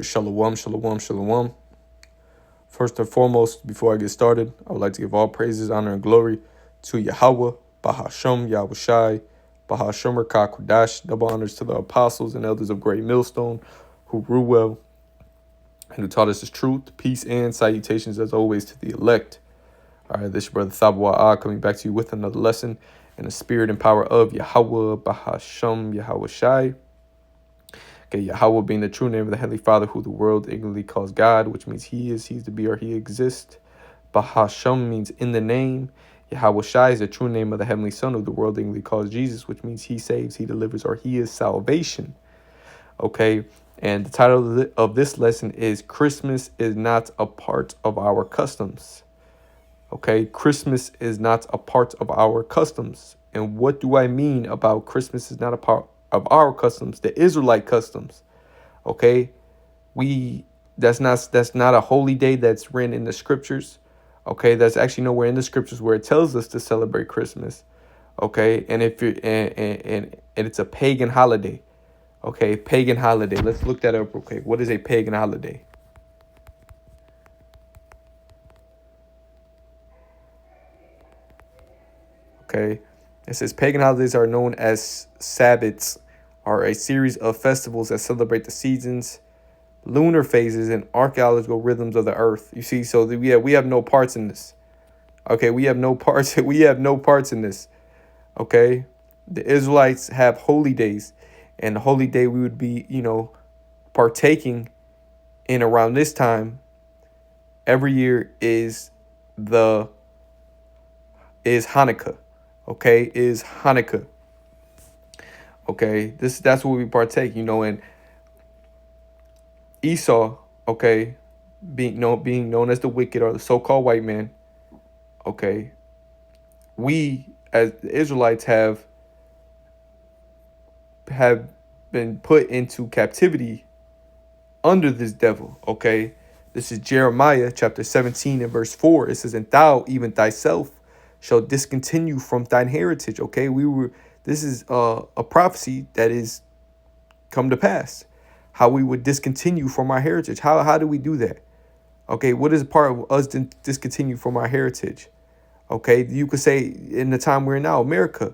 Shalom, shalom, shalom. First and foremost, before I get started, I would like to give all praises, honor, and glory to Yahweh, Bahasham, Yahushai, Bahashomer Kakudash. Double honors to the apostles and elders of Great Millstone who rule well and who taught us His truth, peace, and salutations as always to the elect. All right, this is your brother Thabwa coming back to you with another lesson in the spirit and power of Yahweh, Bahasham, Yahushai. Okay, Yahweh being the true name of the Heavenly Father, who the world ignorantly calls God, which means He is, He's to be, or He exists. Bahasham means in the name. Yahweh Shai is the true name of the Heavenly Son, who the world ignorantly calls Jesus, which means He saves, He delivers, or He is salvation. Okay, and the title of this lesson is Christmas is not a part of our customs. Okay, Christmas is not a part of our customs. And what do I mean about Christmas is not a part of our customs, the Israelite customs? Okay, that's not a holy day that's written in the scriptures. Okay, that's actually nowhere in the scriptures where it tells us to celebrate Christmas. Okay, and if you're and it's a pagan holiday. Okay, pagan holiday. Let's look that up real quick. What is a pagan holiday? Okay, it says pagan holidays are known as Sabbats, are a series of festivals that celebrate the seasons, lunar phases, and archaeological rhythms of the earth. You see, so we have no parts in this. Okay, we have no parts. We have no parts in this. Okay, the Israelites have holy days, and the holy day we would be, partaking in around this time every year the is Hanukkah. Okay, is Hanukkah. Okay, that's what we partake. And Esau. Okay, being known as the wicked or the so-called white man. Okay, we as the Israelites have been put into captivity under this devil. Okay, this is Jeremiah chapter 17 and verse 4. It says, "And thou even thyself shall discontinue from thine heritage." Okay, this is a prophecy that is come to pass. How we would discontinue from our heritage. How do we do that? Okay, what is part of us discontinue from our heritage? Okay, you could say in the time we're in now, America,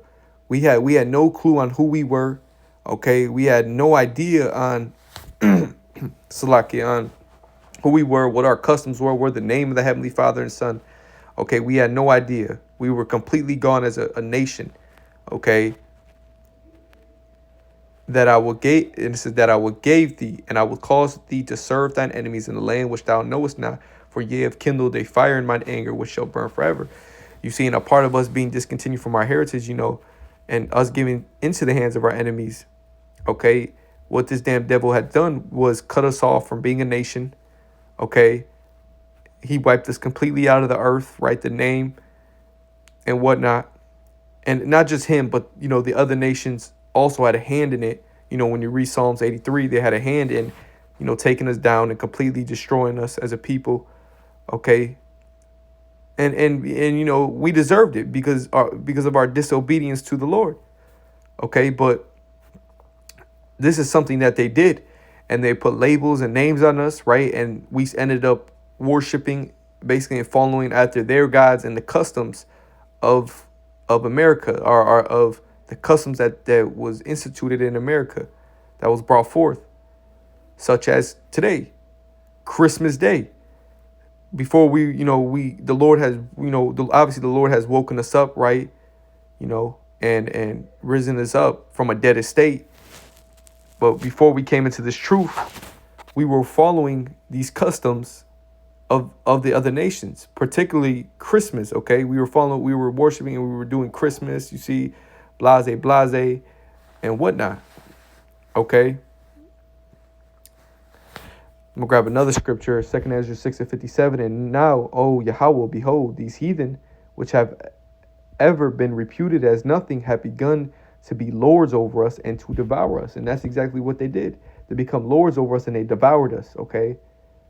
we had no clue on who we were. Okay, we had no idea on Salaki, on who we were, what our customs were the name of the Heavenly Father and Son. Okay, we had no idea. We were completely gone as a nation. Okay, that I will gave, and it says that I will gave thee, and I will cause thee to serve thine enemies in the land which thou knowest not, for ye have kindled a fire in mine anger, which shall burn forever. You see, and a part of us being discontinued from our heritage, and us giving into the hands of our enemies. Okay, what this damn devil had done was cut us off from being a nation. Okay, he wiped us completely out of the earth, right? The name and whatnot. And not just him, but, the other nations also had a hand in it. When you read Psalms 83, they had a hand in, taking us down and completely destroying us as a people. Okay. And we deserved it because of our disobedience to the Lord. Okay. But this is something that they did, and they put labels and names on us, right? And we ended up worshiping basically and following after their gods and the customs of America, or of the customs that was instituted in America, that was brought forth, such as today, Christmas Day. Before the Lord has, obviously the Lord has woken us up, right? And risen us up from a dead estate. But before we came into this truth, we were following these customs of the other nations, particularly Christmas. Okay, we were worshiping, and we were doing Christmas. You see, blase, and whatnot. Okay, I'm gonna grab another scripture, 2 Ezra 6:57. "And now, O Yahweh, behold, these heathen, which have ever been reputed as nothing, have begun to be lords over us and to devour us." And that's exactly what they did. They become lords over us, and they devoured us. Okay,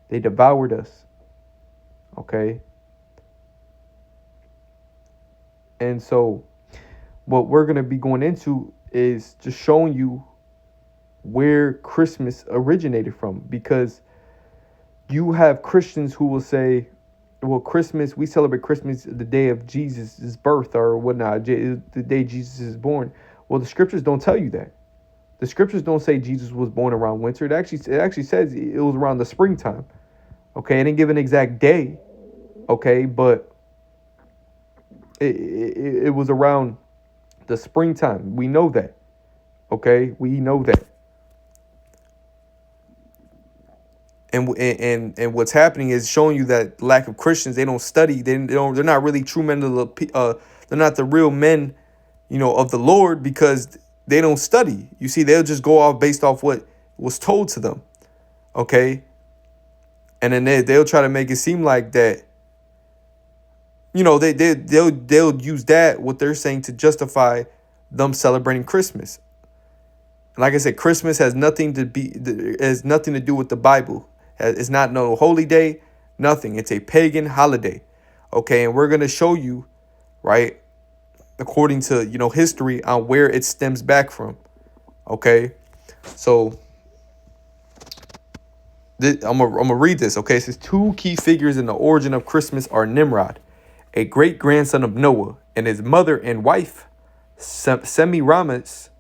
they devoured us. Okay. And so what we're going to be going into is just showing you where Christmas originated from, because you have Christians who will say, well, Christmas, we celebrate Christmas the day of Jesus' birth or whatnot, the day Jesus is born. Well, the scriptures don't tell you that. The scriptures don't say Jesus was born around winter. It actually says it was around the springtime. Okay, it didn't give an exact day. Okay, but it was around the springtime. We know that. Okay, we know that. And what's happening is showing you that lack of Christians. They don't study. They don't. They're not really true men of the. They're not the real men, of the Lord, because they don't study. You see, they'll just go off based off what was told to them. Okay. And then they'll try to make it seem like that. They'll use that, what they're saying, to justify them celebrating Christmas. Like I said, Christmas has nothing to do with the Bible. It's not no holy day, nothing. It's a pagan holiday. Okay, and we're gonna show you, right, according to history, on where it stems back from. Okay, so I'm gonna read this. Okay, it says 2 key figures in the origin of Christmas are Nimrod, a great grandson of Noah, and his mother and wife, Semiramis,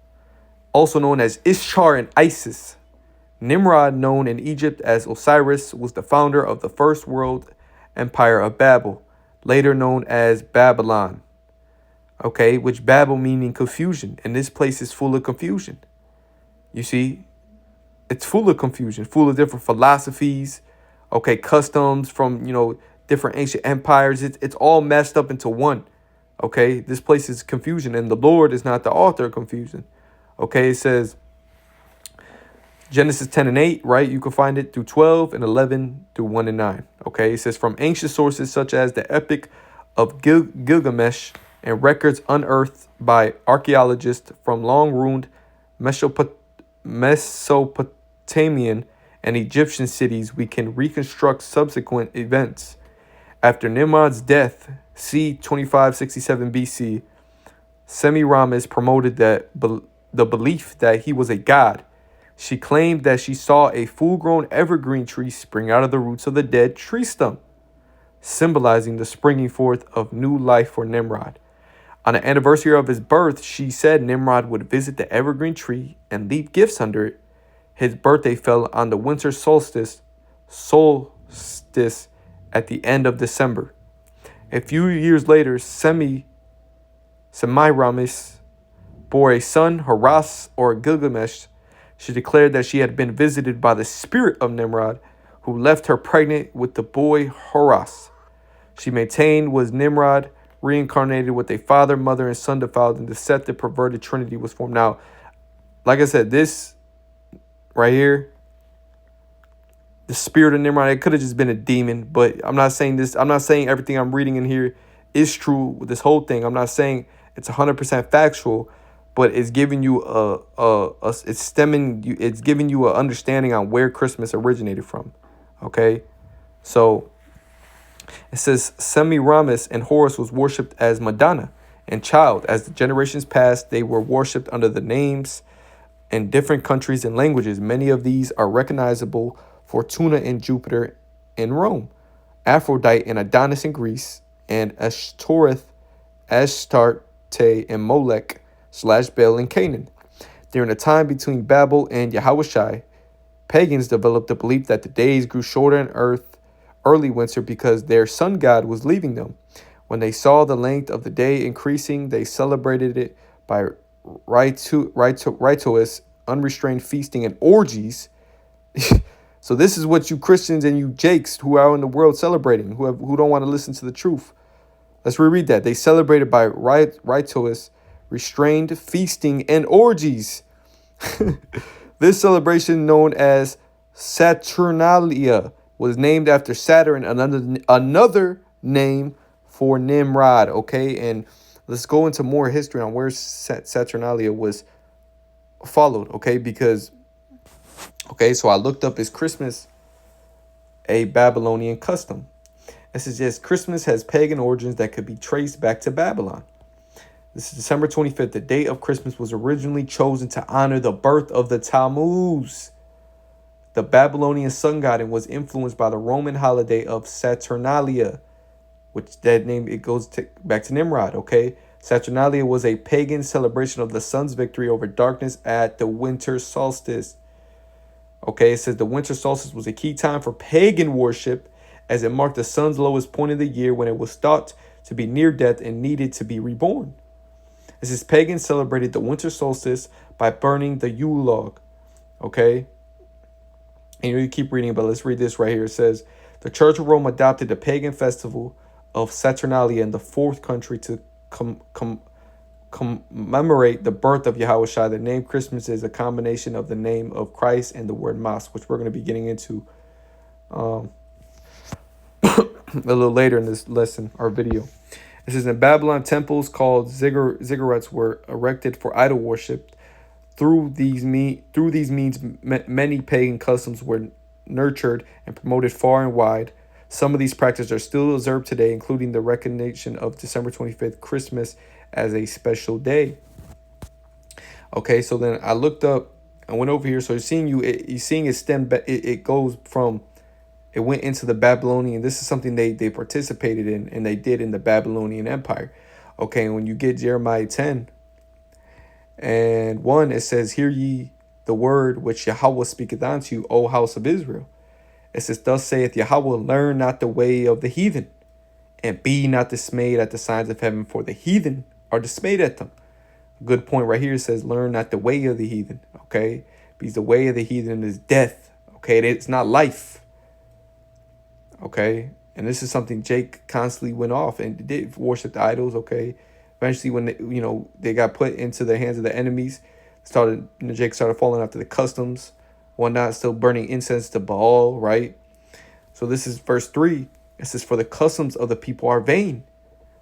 also known as Ishtar and Isis. Nimrod, known in Egypt as Osiris, was the founder of the first world empire of Babel, later known as Babylon. Okay, which Babel meaning confusion, and this place is full of confusion. You see, it's full of confusion, full of different philosophies, okay, customs from, different ancient empires. It's all messed up into one. Okay, this place is confusion, and the Lord is not the author of confusion. Okay, it says Genesis 10 and 8, right? You can find it through 12 and 11 through 1 and 9. Okay, it says from ancient sources such as the Epic of Gilgamesh and records unearthed by archaeologists from long-ruined Mesopotamian and Egyptian cities, we can reconstruct subsequent events. After Nimrod's death, c. 2567 BC, Semiramis promoted the belief that he was a god. She claimed that she saw a full-grown evergreen tree spring out of the roots of the dead tree stump, symbolizing the springing forth of new life for Nimrod. On the anniversary of his birth, she said Nimrod would visit the evergreen tree and leave gifts under it. His birthday fell on the winter solstice at the end of December. A few years later, Semiramis bore a son, Horus or Gilgamesh. She declared that she had been visited by the spirit of Nimrod, who left her pregnant with the boy Horus. She maintained was Nimrod reincarnated with a father, mother, and son defiled, and deceptive, perverted trinity was formed. Now, like I said, this right here, the spirit of Nimrod, it could have just been a demon, but I'm not saying this. I'm not saying everything I'm reading in here is true with this whole thing. I'm not saying it's 100% factual, but it's giving you it's giving you an understanding on where Christmas originated from. Okay, so it says Semiramis and Horus was worshipped as Madonna and child. As the generations passed, they were worshipped under the names in different countries and languages. Many of these are recognizable: Fortuna and Jupiter in Rome, Aphrodite and Adonis in Greece, and Ashtoreth, Astarte, and Molech / Baal in Canaan. During the time between Babel and Yahushai, pagans developed the belief that the days grew shorter in early winter because their sun god was leaving them. When they saw the length of the day increasing, they celebrated it by riotous, unrestrained feasting and orgies. So this is what you Christians and you Jakes who are in the world celebrating, who don't want to listen to the truth. Let's reread that. They celebrated by riotous, restrained feasting and orgies. This celebration, known as Saturnalia, was named after Saturn, another name for Nimrod. Okay, and let's go into more history on where Saturnalia was followed. Okay, because so I looked up, is Christmas a Babylonian custom? It suggests Christmas has pagan origins that could be traced back to Babylon. This is December 25th. The date of Christmas was originally chosen to honor the birth of the Tammuz, the Babylonian sun god, and was influenced by the Roman holiday of Saturnalia, which that name it goes back to Nimrod. Okay, Saturnalia was a pagan celebration of the sun's victory over darkness at the winter solstice. Okay, it says the winter solstice was a key time for pagan worship as it marked the sun's lowest point of the year when it was thought to be near death and needed to be reborn. It says pagans celebrated the winter solstice by burning the Yule log. Okay, and you keep reading, but let's read this right here. It says the Church of Rome adopted the pagan festival of Saturnalia in the fourth country to commemorate the birth of Yahushua. The name Christmas is a combination of the name of Christ and the word Mas, which we're going to be getting into a little later in this lesson or video. It says in Babylon, temples called ziggurats were erected for idol worship. Through these means, many pagan customs were nurtured and promoted far and wide. Some of these practices are still observed today, including the recognition of December 25th, Christmas, as a special day. Okay, so then I looked up, I went over here. So you're seeing it stem back. It goes from, it went into the Babylonian. This is something they participated in, and they did in the Babylonian Empire. Okay, and when you get Jeremiah 10 and 1, it says, "Hear ye the word which Yahweh speaketh unto you, O house of Israel." It says, "Thus saith Yahweh, learn not the way of the heathen, and be not dismayed at the signs of heaven, for the heathen are dismayed at them." Good point right here. It says, learn not the way of the heathen. Okay, because the way of the heathen is death. Okay, it's not life. Okay, and this is something Jake constantly went off and did worship the idols. Okay, eventually when they got put into the hands of the enemies, Jake started falling after the customs, whatnot, still burning incense to Baal. Right. So this is verse 3. It says, "For the customs of the people are vain.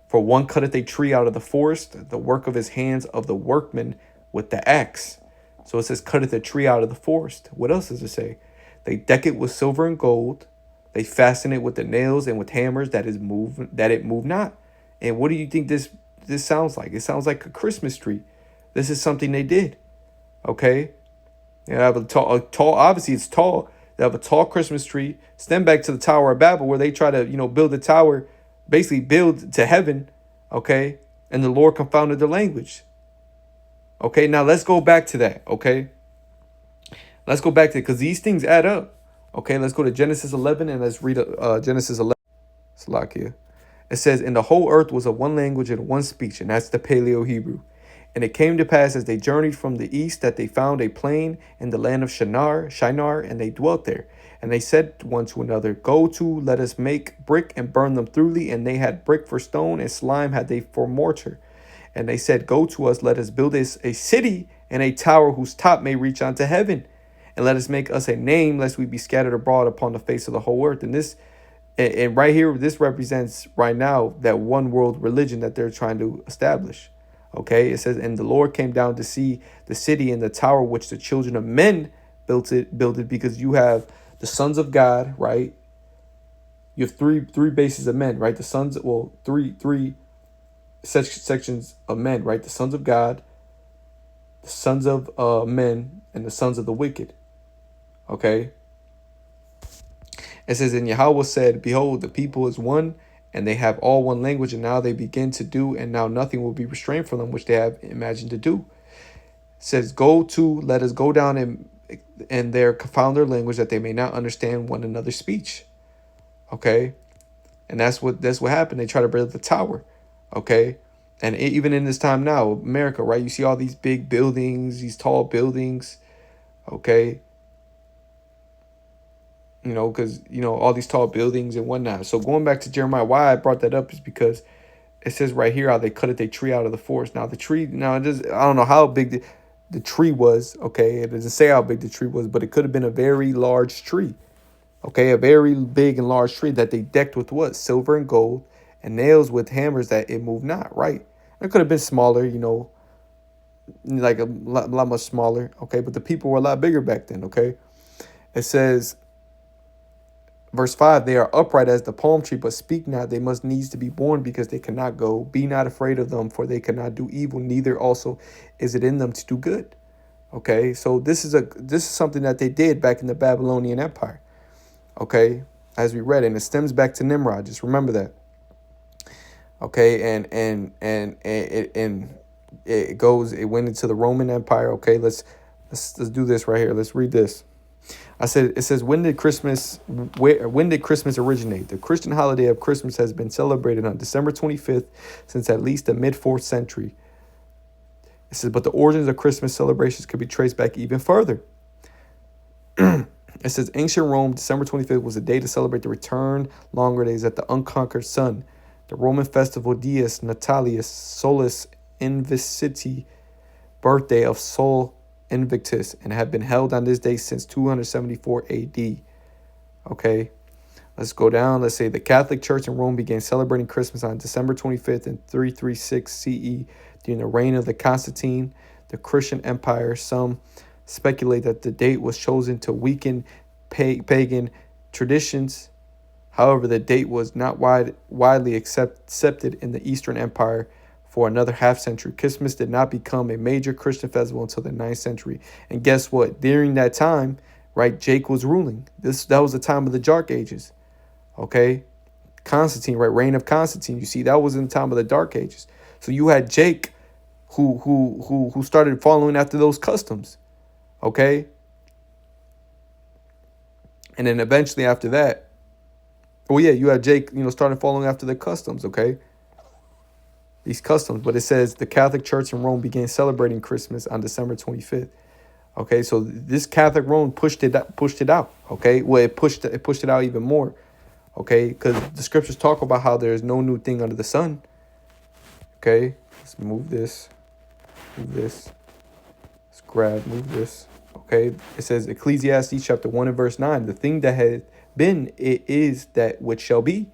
For one cutteth a tree out of the forest, the work of his hands of the workman with the axe." So it says, cutteth a tree out of the forest. What else does it say? "They deck it with silver and gold. They fasten it with the nails and with hammers that it move not." And what do you think this sounds like? It sounds like a Christmas tree. This is something they did. Okay. They have a tall, obviously it's tall. They have a tall Christmas tree. Stem back to the Tower of Babel, where they try to, build a tower, basically build to heaven. Okay. And the Lord confounded their language. Okay. Now let's go back to that. Okay. Let's go back to it, because these things add up. Okay. Let's go to Genesis 11 and let's read Genesis 11. Salakia. It says, "And the whole earth was of one language and one speech," and that's the Paleo Hebrew. "And it came to pass as they journeyed from the east that they found a plain in the land of Shinar, and they dwelt there. And they said one to another, Go to, let us make brick and burn them thoroughly. And they had brick for stone, and slime had they for mortar. And they said, Go to us, let us build us a city and a tower whose top may reach unto heaven. And let us make us a name, lest we be scattered abroad upon the face of the whole earth." And right here, this represents right now that one world religion that they're trying to establish. Okay, it says, "And the Lord came down to see the city and the tower which the children of men built it," because you have the sons of God, right? You have three bases of men, right? The sons, well, three sections of men, right? The sons of God, the sons of men, and the sons of the wicked. Okay. It says, "And Yahweh said, Behold, the people is one, and they have all one language, and now they begin to do, and now nothing will be restrained from them which they have imagined to do." It says, "Go to, let us go down and there confound their language, that they may not understand one another's speech." Okay, and that's what happened. They try to build the tower. Okay, and even in this time now, America, right? You see all these big buildings, these tall buildings. Okay. Because, all these tall buildings and whatnot. So going back to Jeremiah, why I brought that up is because it says right here how they cut a tree out of the forest. Now, the tree, it does, I don't know how big the tree was. Okay. It doesn't say how big the tree was, but it could have been a very large tree. Okay. A very big and large tree that they decked with what? Silver and gold, and nails with hammers that it moved not. Right. It could have been smaller, like a lot much smaller. Okay. But the people were a lot bigger back then. Okay. It says, Verse 5, they are upright as the palm tree, but speak not. They must needs to be born because they cannot go. Be not afraid of them, for they cannot do evil, neither also is it in them to do good. Okay, so this is something that they did back in the Babylonian Empire. Okay, as we read, and it stems back to Nimrod. Just remember that. Okay, and it went into the Roman Empire. Okay, let's do this right here. Let's read this. It says, when did Christmas originate? The Christian holiday of Christmas has been celebrated on December 25th since at least the mid-4th century. It says, but the origins of Christmas celebrations could be traced back even further. It says, ancient Rome, December 25th was a day to celebrate the return longer days at the unconquered sun. The Roman festival Dies Natalis Solis Invicti, birthday of Sol Invictus, and have been held on this day since 274 AD. Okay, let's go down. Let's say the Catholic Church in Rome began celebrating Christmas on December 25th in 336 CE during the reign of the Constantine. The Christian Empire, some speculate that the date was chosen to weaken pagan traditions. However, the date was not widely accepted in the Eastern Empire for another half century. Christmas did not become a major Christian festival until the 9th century. And guess what? During that time, right, Jake was ruling. That was the time of the Dark Ages. Okay? Constantine, right? Reign of Constantine. You see, that was in the time of the Dark Ages. So you had Jake who started following after those customs. Okay? And then eventually after that, you had Jake, started following after the customs, okay? These customs, but it says the Catholic Church in Rome began celebrating Christmas on December 25th. Okay, so this Catholic Rome pushed it out. Okay, well, it pushed it out even more. Okay, because the scriptures talk about how there is no new thing under the sun. Okay, let's move this. Let's move this. Okay, it says Ecclesiastes chapter 1 and verse 9. The thing that has been, it is that which shall be.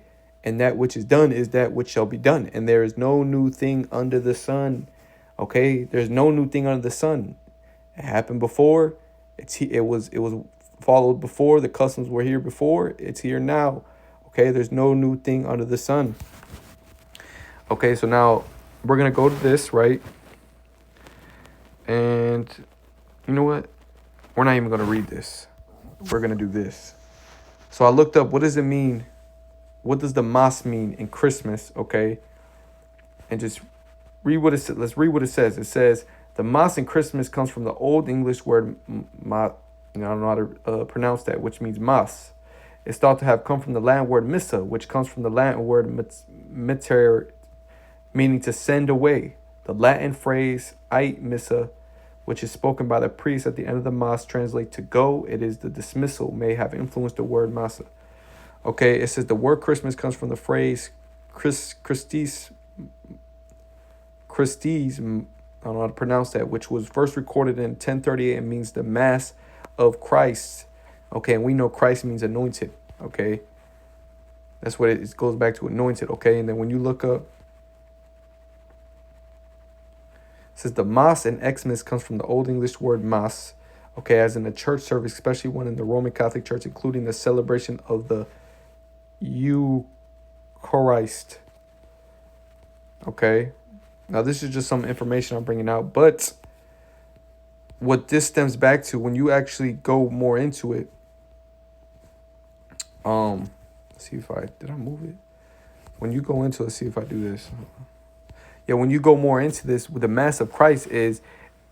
And that which is done is that which shall be done. And there is no new thing under the sun. Okay? There's no new thing under the sun. It happened before. It was followed before. The customs were here before. It's here now. Okay? There's no new thing under the sun. Okay, so now we're going to go to this, right? And you know what? We're not even going to read this. We're going to do this. So I looked up, what does it mean? What does the mas mean in Christmas, okay? And just read what it says. Let's read what it says. It says, the mas in Christmas comes from the Old English word, I don't know how to pronounce that, which means mas. It's thought to have come from the Latin word missa, which comes from the Latin word mittere, meaning to send away. The Latin phrase ait missa, which is spoken by the priest at the end of the mas, translate to go. It is the dismissal, may have influenced the word massa. Okay, it says the word Christmas comes from the phrase Christis, I don't know how to pronounce that, which was first recorded in 1038 and means the Mass of Christ. Okay, and we know Christ means anointed. Okay, that's what it goes back to, anointed. Okay, and then when you look up, it says the Mass in Xmas comes from the Old English word Mass. Okay, as in a church service, especially one in the Roman Catholic Church, including the celebration of the Eucharist. Okay, now this is just some information I'm bringing out, but what this stems back to, when you actually go more into it, let's see if did I move it? When you go into, let's see if I do this. Yeah, when you go more into this, with the Mass of Christ, is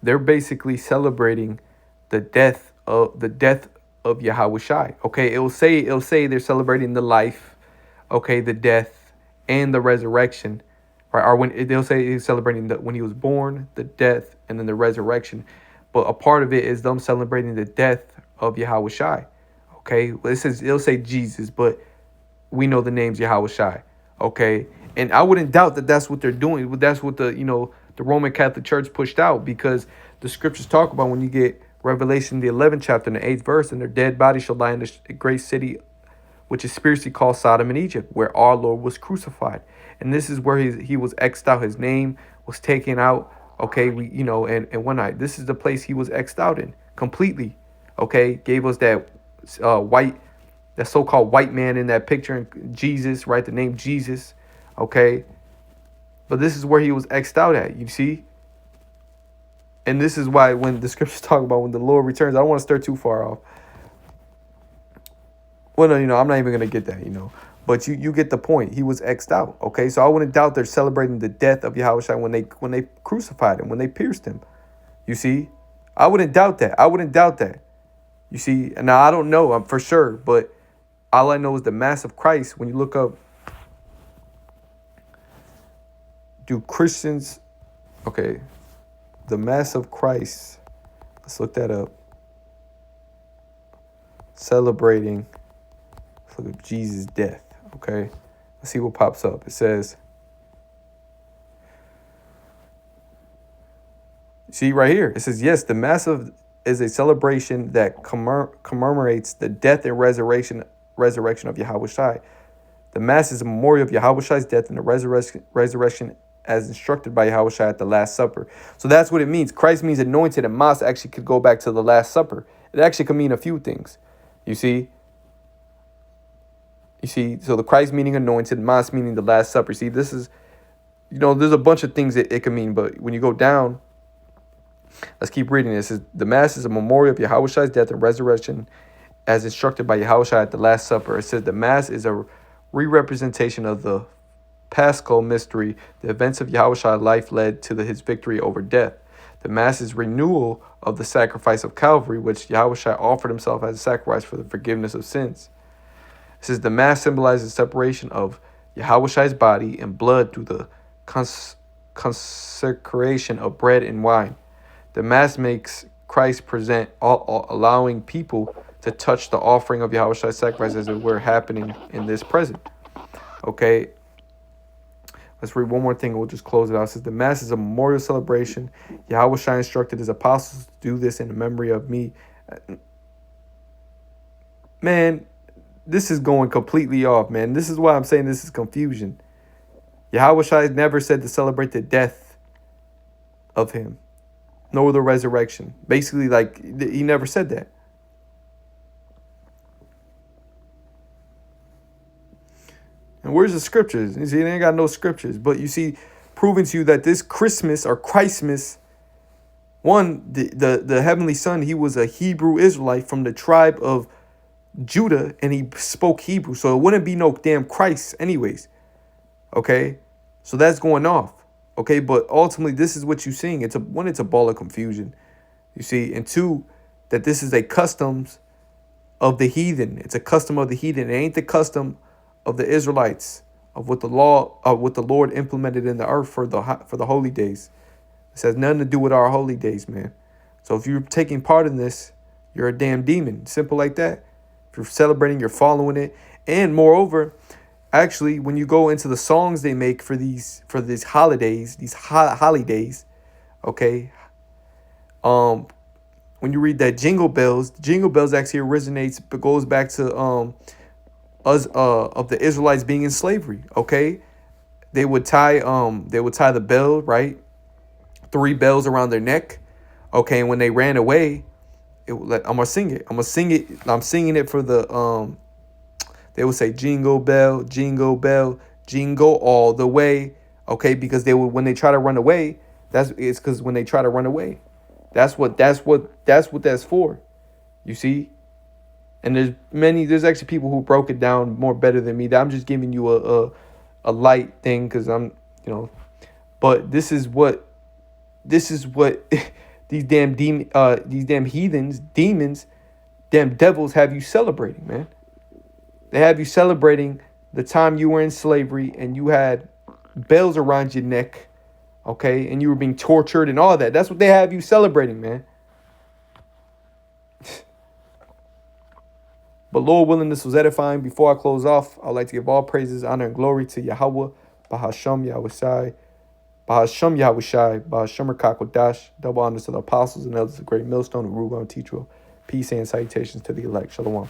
they're basically celebrating the death of Yahushai. Okay, it'll say they're celebrating the life, okay, the death, and the resurrection, right? Or when they'll say he's celebrating when he was born, the death, and then the resurrection. But a part of it is them celebrating the death of Yahushai. Okay, it'll say Jesus, but we know the name's Yahushai. Okay, and I wouldn't doubt that that's what they're doing. That's what the Roman Catholic Church pushed out, because the scriptures talk about, when you get Revelation, the 11th chapter, and the 8th verse, and their dead bodies shall lie in the great city, which is spiritually called Sodom and Egypt, where our Lord was crucified. And this is where he was X'd out. His name was taken out. Okay, and one night, this is the place he was X'd out in completely. Okay, gave us that that so-called white man in that picture, and Jesus, right? The name Jesus, okay? But this is where he was X'd out at, you see? And this is why when the scriptures talk about when the Lord returns, I don't want to stir too far off. Well, no, I'm not even going to get that, But you get the point. He was X'd out, okay? So I wouldn't doubt they're celebrating the death of Yahushua when they crucified him, when they pierced him. You see? I wouldn't doubt that. You see? And now I don't know, I'm for sure, but all I know is the Mass of Christ. When you look up, do Christians, okay, the Mass of Christ, let's look that up. Celebrating, let's look at Jesus' death, okay? Let's see what pops up. It says, see right here, it says, yes, the Mass is a celebration that commemorates the death and resurrection of Yahushua. The Mass is a memorial of Yahushua's death and the resurrection as instructed by Yahushua at the Last Supper. So that's what it means. Christ means anointed, and Mass actually could go back to the Last Supper. It actually could mean a few things. You see, so the Christ meaning anointed, Mass meaning the Last Supper. See, this is, there's a bunch of things that it can mean, but when you go down, let's keep reading this. The Mass is a memorial of Yahushua's death and resurrection as instructed by Yahushua at the Last Supper. It says the Mass is a re-representation of the Paschal mystery. The events of Yahushua's life led to his victory over death. The Mass is renewal of the sacrifice of Calvary, which Yahushua offered himself as a sacrifice for the forgiveness of sins. It says the Mass symbolizes the separation of Yahushua's body and blood through the consecration of bread and wine. The Mass makes Christ present, allowing people to touch the offering of Yahushua's sacrifice as it were happening in this present. Okay, let's read one more thing and we'll just close it out. It says the Mass is a memorial celebration. Yahushua instructed his apostles to do this in memory of me. Man, this is going completely off, man. This is why I'm saying this is confusion. Yahushua never said to celebrate the death of him, nor the resurrection. Basically, he never said that. And where's the scriptures? You see, they ain't got no scriptures. But you see, proving to you that this Christmas or Christmas, one, the Heavenly Son, he was a Hebrew Israelite from the tribe of Judah, and he spoke Hebrew. So it wouldn't be no damn Christ anyways. Okay? So that's going off. Okay? But ultimately, this is what you're seeing. It's a ball of confusion. You see? And two, that this is a customs of the heathen. It's a custom of the heathen. It ain't the custom of the Israelites, of what the Lord implemented in the earth for the holy days. This has nothing to do with our holy days, man. So if you're taking part in this, you're a damn demon. Simple like that. If you're celebrating, you're following it. And moreover, actually, when you go into the songs they make for these holidays, holidays, okay, when you read that Jingle Bells actually goes back to of the Israelites being in slavery. Okay, they would tie the bell, right, 3 bells around their neck. Okay, and when they ran away, I'm gonna sing it. I'm singing it for the they would say jingle bell, jingle all the way. Okay, because when they try to run away, that's what that's for. You see. And there's actually people who broke it down more better than me. I'm just giving you a light thing because but this is what these damn heathens, demons, damn devils have you celebrating, man. They have you celebrating the time you were in slavery and you had bells around your neck, okay, and you were being tortured and all that. That's what they have you celebrating, man. But Lord willing, this was edifying. Before I close off, I'd like to give all praises, honor, and glory to Yahweh, Bahasham Yahushai, Bahasham Rakakwadash. Double honors to the apostles and elders of the great millstone, and Rugon Teachro. Peace and salutations to the elect. Shalom.